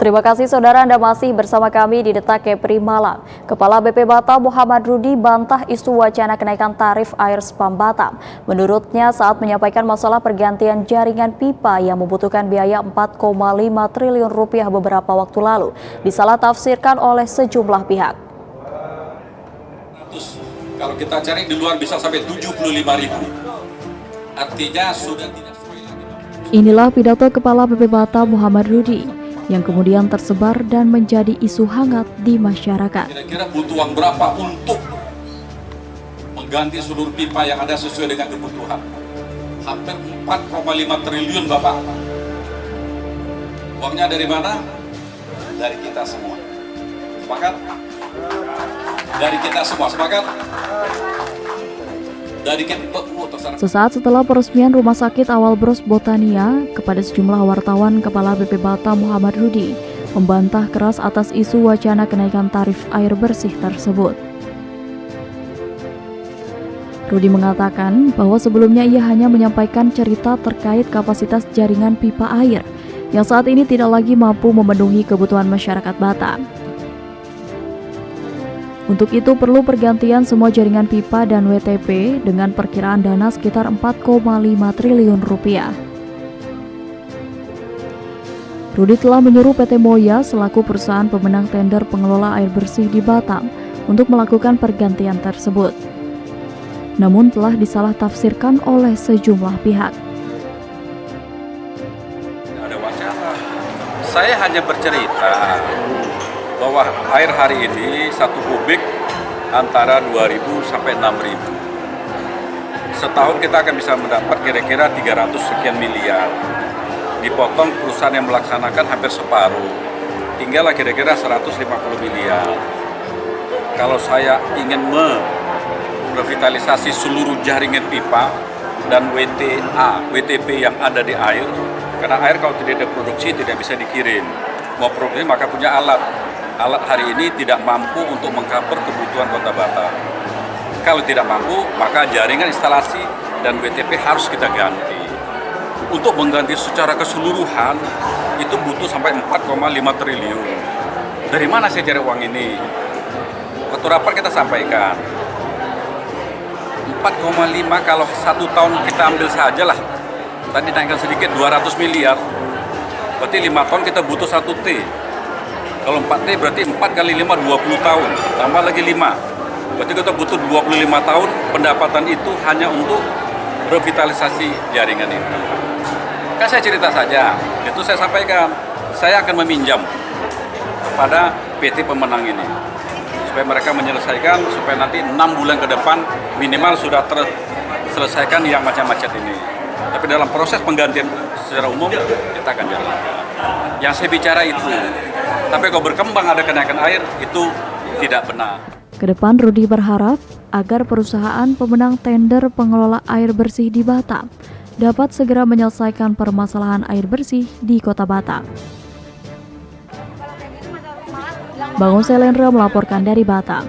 Terima kasih saudara, Anda masih bersama kami di Detak Kepri Malam. Kepala BP Batam Muhammad Rudi bantah isu wacana kenaikan tarif air spam Batam. Menurutnya saat menyampaikan masalah pergantian jaringan pipa yang membutuhkan biaya 4,5 triliun rupiah beberapa waktu lalu disalah tafsirkan oleh sejumlah pihak. Kalau kita cari di luar bisa sampai 75.000. Artinya sudah tidak sesuai lagi. Inilah pidato Kepala BP Batam Muhammad Rudi yang kemudian tersebar dan menjadi isu hangat di masyarakat. Kira-kira butuh uang berapa untuk mengganti seluruh pipa yang ada sesuai dengan kebutuhan? Hampir 4,5 triliun Bapak. Uangnya dari mana? Dari kita semua. Sepakat? Dari kita semua, sepakat? Dari kita. Sesaat setelah peresmian Rumah Sakit Awal Bros Botania, kepada sejumlah wartawan, Kepala BP Batam Muhammad Rudi membantah keras atas isu wacana kenaikan tarif air bersih tersebut. Rudi mengatakan bahwa sebelumnya ia hanya menyampaikan cerita terkait kapasitas jaringan pipa air yang saat ini tidak lagi mampu memenuhi kebutuhan masyarakat Batam. Untuk itu perlu pergantian semua jaringan pipa dan WTP dengan perkiraan dana sekitar 4,5 triliun rupiah. Rudi telah menyuruh PT Moya selaku perusahaan pemenang tender pengelola air bersih di Batam untuk melakukan pergantian tersebut. Namun telah disalah tafsirkan oleh sejumlah pihak. Ada wacana. Saya hanya bercerita bahwa air hari ini 1 kubik antara 2.000 sampai 6.000. Setahun kita akan bisa mendapat kira-kira 300 sekian miliar. Dipotong perusahaan yang melaksanakan hampir separuh. Tinggallah kira-kira 150 miliar. Kalau saya ingin merevitalisasi seluruh jaringan pipa dan WTP yang ada di air, karena air kalau tidak diproduksi tidak bisa dikirim. Mau produksi maka punya alat. Alat hari ini tidak mampu untuk mengcover kebutuhan Kota Batam. Kalau tidak mampu, maka jaringan instalasi dan WTP harus kita ganti. Untuk mengganti secara keseluruhan, itu butuh sampai 4,5 triliun. Dari mana saya cari uang ini? Waktu rapat kita sampaikan, 4,5 kalau 1 tahun kita ambil sajalah. Tadi naikkan sedikit, 200 miliar. Berarti 5 tahun kita butuh 1 T. Kalau 4T berarti 4 kali 5 20 tahun, tambah lagi 5. Berarti kita butuh 25 tahun, pendapatan itu hanya untuk revitalisasi jaringan ini. Kan saya cerita saja, itu saya sampaikan, saya akan meminjam kepada PT pemenang ini. Supaya mereka menyelesaikan, supaya nanti 6 bulan ke depan minimal sudah terselesaikan yang macam-macam ini. Tapi dalam proses penggantian secara umum, kita akan jalankan. Yang saya bicara itu. Tapi kalau berkembang ada kenaikan air, itu tidak benar. Kedepan Rudi berharap agar perusahaan pemenang tender pengelola air bersih di Batam dapat segera menyelesaikan permasalahan air bersih di Kota Batam. Bangun Selendra melaporkan dari Batam.